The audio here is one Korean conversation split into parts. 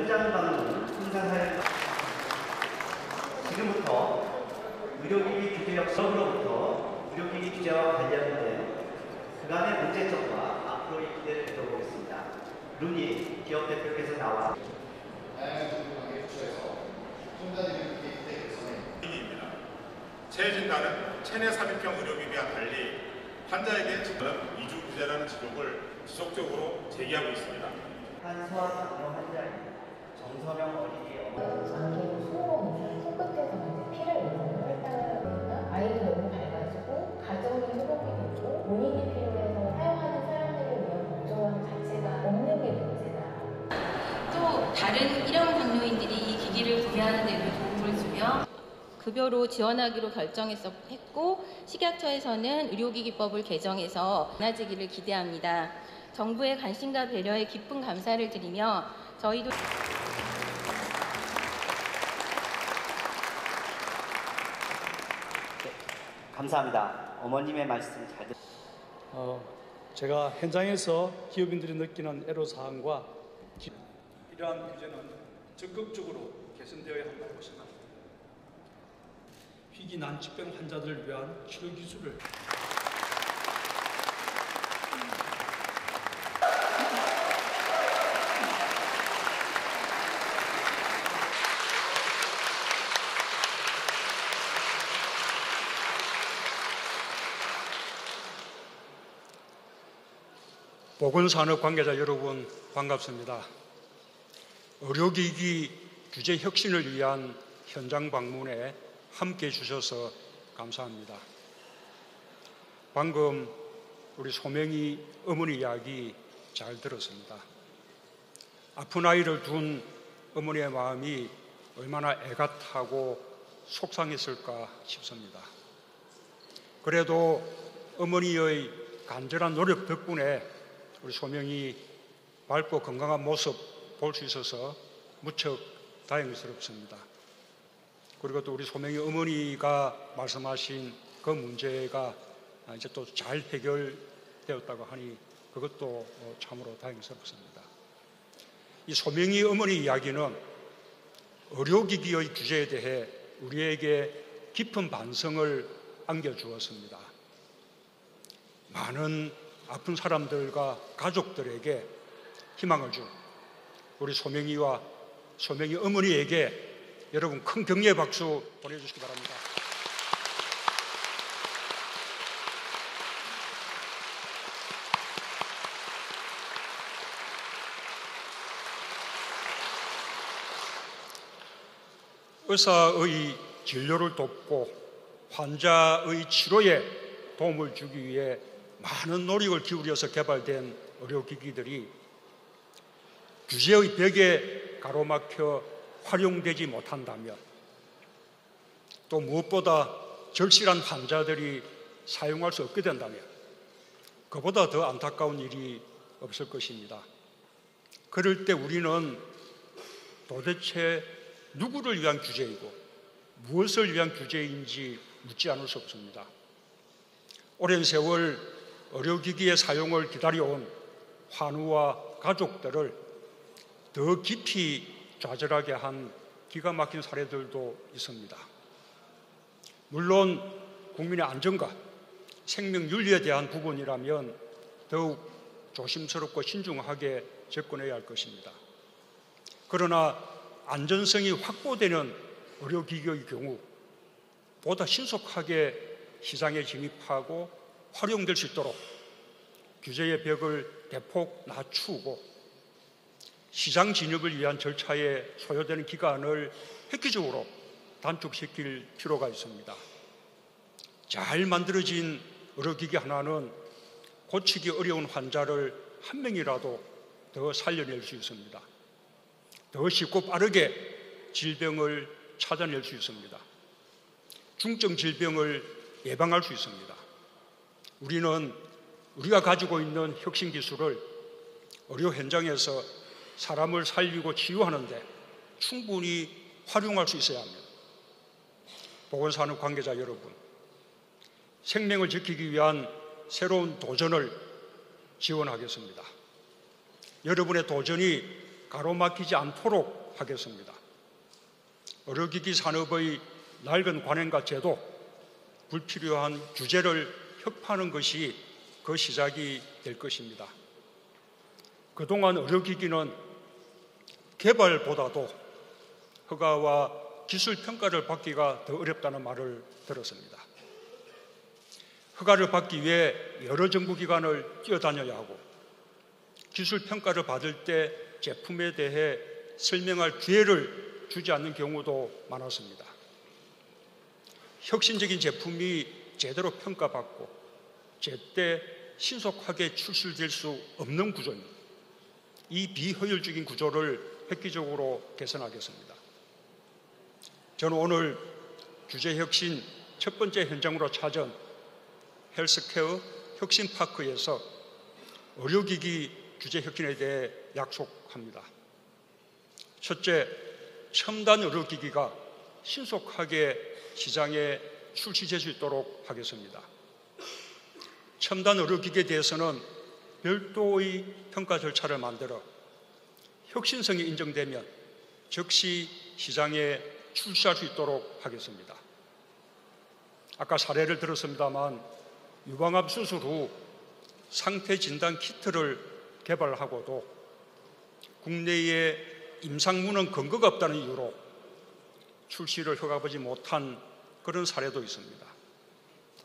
현장 방문 생산할 지금부터 의료기기 규제 역사로부터 의료기기 규제와 관련된 그간의 문제점과 앞으로의 기대를 들어보겠습니다. 룬이 기업 대표께서 나와 다양한 관계 부처에서 손자들이 기대 개선에 체해 진단은 체내 삽입형 의료기기와 달리 환자에게 지금 이주 규제라는 지적을 지속적으로 제기하고 있습니다. 한 소아장애 환자인 정서명 어린이의 장기로 수모로 손끝에서 피를 내는 혈당을 보면 아이도 너무 밝아지고 가정이 회복이 되고 본인이 필요해서 사용하는 사람들을 위한 공정함 자체가 없는 게 문제다. 또 다른 일형 당뇨인들이 이 기기를 구매하는 데도 도움을 주며 급여로 지원하기로 결정했고 식약처에서는 의료기기법을 개정해서 많아지기를 기대합니다. 정부의 관심과 배려에 깊은 감사를 드리며 저희도 감사합니다. 어머님의 말씀 잘 제가 현장에서 기업인들이 느끼는 애로사항과 이러한 규제는 적극적으로 개선되어야 한다고 생각합니다. 희귀 난치병 환자들을 위한 치료 기술을 보건산업 관계자 여러분 반갑습니다. 의료기기 규제 혁신을 위한 현장 방문에 함께해 주셔서 감사합니다. 방금 우리 소명이 어머니 이야기 잘 들었습니다. 아픈 아이를 둔 어머니의 마음이 얼마나 애가 타고 속상했을까 싶습니다. 그래도 어머니의 간절한 노력 덕분에 우리 소명이 밝고 건강한 모습 볼 수 있어서 무척 다행스럽습니다. 그리고 또 우리 소명이 어머니가 말씀하신 그 문제가 이제 또 잘 해결되었다고 하니 그것도 참으로 다행스럽습니다. 이 소명이 어머니 이야기는 의료기기의 규제에 대해 우리에게 깊은 반성을 안겨주었습니다. 많은 아픈 사람들과 가족들에게 희망을 준 우리 소명이와 소명이 어머니에게 여러분 큰 격려의 박수 보내주시기 바랍니다. 의사의 진료를 돕고 환자의 치료에 도움을 주기 위해 많은 노력을 기울여서 개발된 의료기기들이 규제의 벽에 가로막혀 활용되지 못한다면 또 무엇보다 절실한 환자들이 사용할 수 없게 된다면 그보다 더 안타까운 일이 없을 것입니다. 그럴 때 우리는 도대체 누구를 위한 규제이고 무엇을 위한 규제인지 묻지 않을 수 없습니다. 오랜 세월 의료기기의 사용을 기다려온 환우와 가족들을 더 깊이 좌절하게 한 기가 막힌 사례들도 있습니다. 물론 국민의 안전과 생명윤리에 대한 부분이라면 더욱 조심스럽고 신중하게 접근해야 할 것입니다. 그러나 안전성이 확보되는 의료기기의 경우 보다 신속하게 시장에 진입하고 활용될 수 있도록 규제의 벽을 대폭 낮추고 시장 진입을 위한 절차에 소요되는 기간을 획기적으로 단축시킬 필요가 있습니다. 잘 만들어진 의료기기 하나는 고치기 어려운 환자를 한 명이라도 더 살려낼 수 있습니다. 더 쉽고 빠르게 질병을 찾아낼 수 있습니다. 중증 질병을 예방할 수 있습니다. 우리는 우리가 가지고 있는 혁신 기술을 의료 현장에서 사람을 살리고 치유하는데 충분히 활용할 수 있어야 합니다. 보건산업 관계자 여러분, 생명을 지키기 위한 새로운 도전을 지원하겠습니다. 여러분의 도전이 가로막히지 않도록 하겠습니다. 의료기기 산업의 낡은 관행과 제도, 불필요한 규제를 혁파하는 것이 그 시작이 될 것입니다. 그동안 의료기기는 개발보다도 허가와 기술 평가를 받기가 더 어렵다는 말을 들었습니다. 허가를 받기 위해 여러 정부기관을 뛰어다녀야 하고 기술 평가를 받을 때 제품에 대해 설명할 기회를 주지 않는 경우도 많았습니다. 혁신적인 제품이 제대로 평가받고 제때 신속하게 출시될 수 없는 구조입니다. 이 비효율적인 구조를 획기적으로 개선하겠습니다. 저는 오늘 규제혁신 첫 번째 현장으로 찾은 헬스케어 혁신파크에서 의료기기 규제혁신에 대해 약속합니다. 첫째, 첨단 의료기기가 신속하게 시장에 출시될 수 있도록 하겠습니다. 첨단 의료기기에 대해서는 별도의 평가 절차를 만들어 혁신성이 인정되면 즉시 시장에 출시할 수 있도록 하겠습니다. 아까 사례를 들었습니다만 유방암 수술 후 상태 진단 키트를 개발하고도 국내에 임상문헌 근거가 없다는 이유로 출시를 허가받지 못한 그런 사례도 있습니다.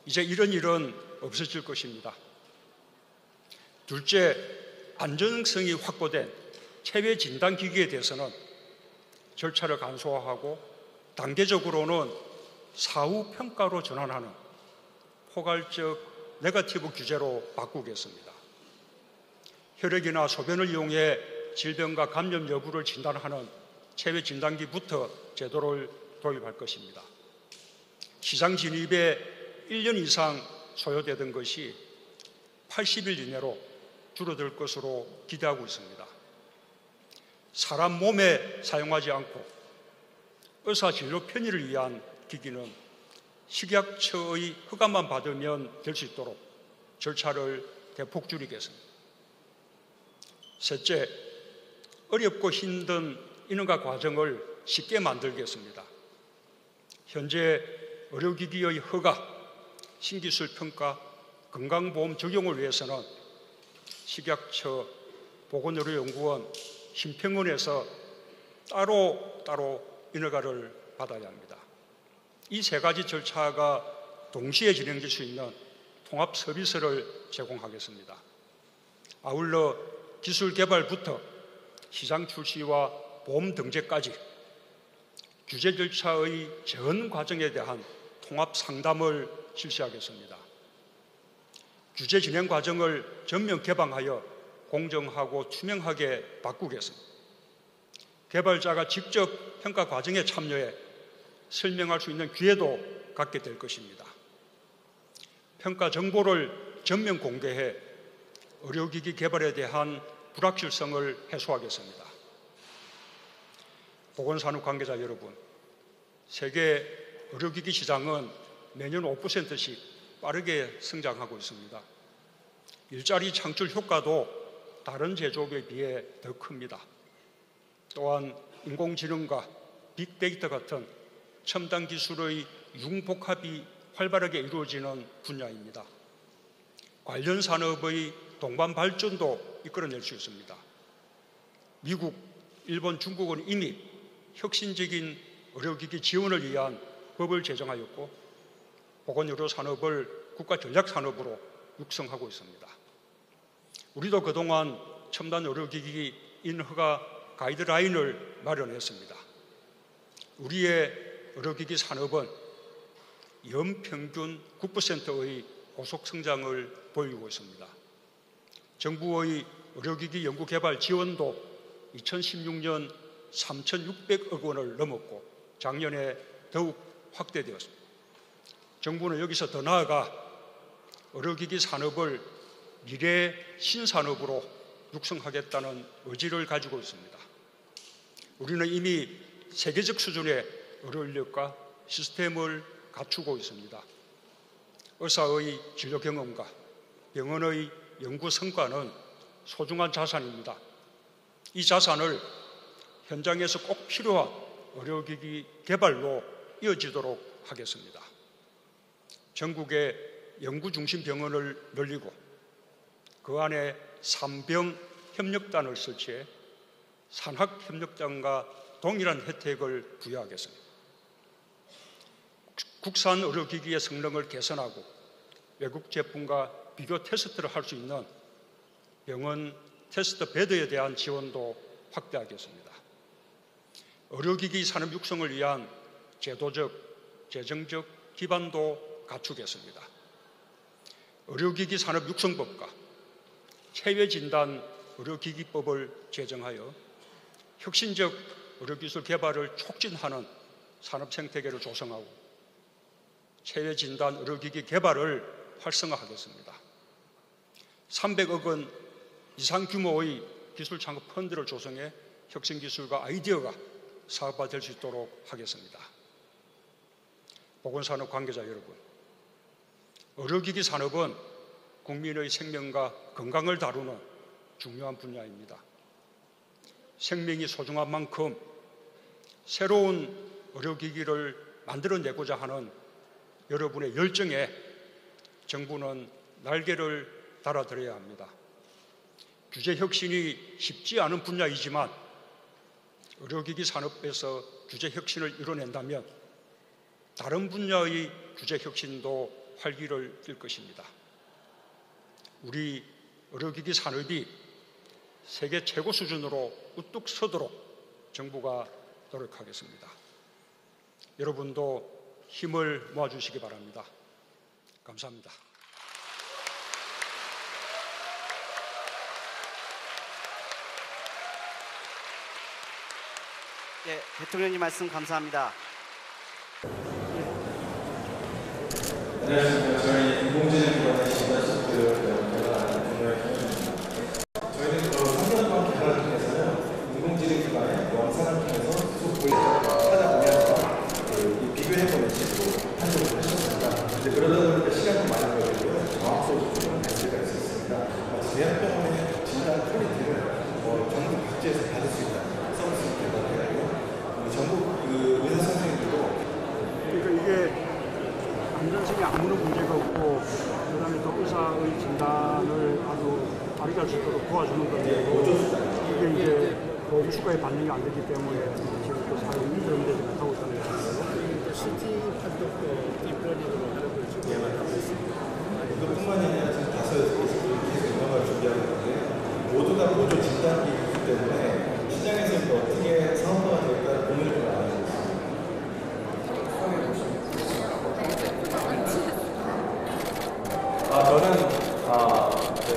이제 이런 일은 없어질 것입니다. 둘째, 안전성이 확보된 체외 진단기기에 대해서는 절차를 간소화하고 단계적으로는 사후 평가로 전환하는 포괄적 네거티브 규제로 바꾸겠습니다. 혈액이나 소변을 이용해 질병과 감염 여부를 진단하는 체외 진단기부터 제도를 도입할 것입니다. 시장 진입에 1년 이상 소요되던 것이 80일 이내로 줄어들 것으로 기대하고 있습니다. 사람 몸에 사용하지 않고 의사 진료 편의를 위한 기기는 식약처의 허가만 받으면 될 수 있도록 절차를 대폭 줄이겠습니다. 셋째, 어렵고 힘든 인허가 과정을 쉽게 만들겠습니다. 현재 의료기기의 허가, 신기술 평가, 건강보험 적용을 위해서는 식약처, 보건의료연구원, 심평원에서 따로 인허가를 받아야 합니다. 이 세 가지 절차가 동시에 진행될 수 있는 통합 서비스를 제공하겠습니다. 아울러 기술 개발부터 시장 출시와 보험 등재까지 규제 절차의 전 과정에 대한 통합 상담을 실시하겠습니다. 규제 진행 과정을 전면 개방하여 공정하고 투명하게 바꾸겠습니다. 개발자가 직접 평가 과정에 참여해 설명할 수 있는 기회도 갖게 될 것입니다. 평가 정보를 전면 공개해 의료기기 개발에 대한 불확실성을 해소하겠습니다. 보건산업 관계자 여러분, 세계 의료기기 시장은 매년 5%씩 빠르게 성장하고 있습니다. 일자리 창출 효과도 다른 제조업에 비해 더 큽니다. 또한 인공지능과 빅데이터 같은 첨단 기술의 융복합이 활발하게 이루어지는 분야입니다. 관련 산업의 동반 발전도 이끌어낼 수 있습니다. 미국, 일본, 중국은 이미 혁신적인 의료기기 지원을 위한 법을 제정하였고 보건의료 산업을 국가 전략 산업으로 육성하고 있습니다. 우리도 그동안 첨단 의료기기 인허가 가이드라인을 마련했습니다. 우리의 의료기기 산업은 연평균 9%의 고속 성장을 보이고 있습니다. 정부의 의료기기 연구개발 지원도 2016년 3,600억 원을 넘었고 작년에 더욱 확대되었습니다. 정부는 여기서 더 나아가 의료기기 산업을 미래 신산업으로 육성하겠다는 의지를 가지고 있습니다. 우리는 이미 세계적 수준의 의료인력과 시스템을 갖추고 있습니다. 의사의 진료 경험과 병원의 연구 성과는 소중한 자산입니다. 이 자산을 현장에서 꼭 필요한 의료기기 개발로 이어지도록 하겠습니다. 전국에 연구중심 병원을 늘리고 그 안에 산병협력단을 설치해 산학협력단과 동일한 혜택을 부여하겠습니다. 국산 의료기기의 성능을 개선하고 외국 제품과 비교 테스트를 할 수 있는 병원 테스트 베드에 대한 지원도 확대하겠습니다. 의료기기 산업 육성을 위한 제도적, 재정적 기반도 갖추겠습니다. 의료기기 산업 육성법과 체외진단 의료기기법을 제정하여 혁신적 의료기술 개발을 촉진하는 산업생태계를 조성하고 체외진단 의료기기 개발을 활성화하겠습니다. 300억 원 이상 규모의 기술창업 펀드를 조성해 혁신기술과 아이디어가 사업화될 수 있도록 하겠습니다. 보건산업 관계자 여러분, 의료기기 산업은 국민의 생명과 건강을 다루는 중요한 분야입니다. 생명이 소중한 만큼 새로운 의료기기를 만들어내고자 하는 여러분의 열정에 정부는 날개를 달아드려야 합니다. 규제 혁신이 쉽지 않은 분야이지만 의료기기 산업에서 규제 혁신을 이뤄낸다면 다른 분야의 규제 혁신도 활기를 띨 것입니다. 우리 의료기기 산업이 세계 최고 수준으로 우뚝 서도록 정부가 노력하겠습니다. 여러분도 힘을 모아주시기 바랍니다. 감사합니다. 예, 대통령님 말씀 감사합니다. 안녕하십니까. 저희 인공지능 기반의 진단 소프트웨어 개발자 저희는 3년 동안 개발을 통해서는 인공지능 기반의 영상을 통해서 소프트웨어를 찾아보면서 비교해보는 식으로 판독을 하셨습니다. 이제 그러다 보니까 시간도 많이 걸리고요. 정확도도 좀 문제가 있었습니다. 대학병원의 진단 퀄리티를 전국 각지에서 받을 수 있는 서비스를 개발해요. 전국 의사 선생님들도 그러니까 이게 안전성에 아무런 문제가 없고 그다음에 또 의사의 진단을 아주 빠르게 할 수 있도록 도와주는 건데 이게 이제 추가의 반영이 안 되기 때문에 지금 또 사용이 그런 데서 못하고 있다는 거죠. CT 판독도 딥러닝으로 하는 걸 지금 개발하고 있습니다. 그뿐만 아니라 지금 5개씩 계속 인허가를 준비하고 있는데 모두가 보조 진단기이기 때문에 시장에서 이거 어떻게 사업화가 될까 고민을 좀 많이 하고 있습니다.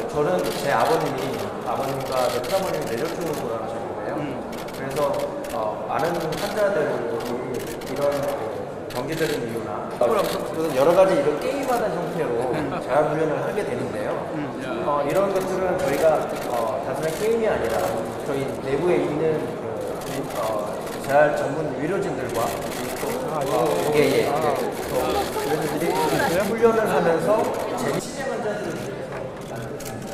저는 제 아버님과 제 큰아버님이 뇌졸중으로 돌아가셨거든요. 그래서 많은 환자들이 이런 경제적인 이유나 여러 가지 이런 게임하는 형태로 재활훈련을 하게 되는데요. 이런 것들은 저희가 단순한 게임이 아니라 저희 내부에 있는 재활 전문 의료진들과 의료진들이 훈련을 하면서 치매 환자들을 위해서 만들었습니다.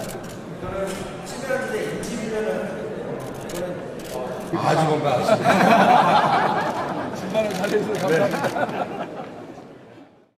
이거는 치매 환자의 인지 훈련을 하는 아주 건강하십니다. 중간을 살려주셔서 감사합니다.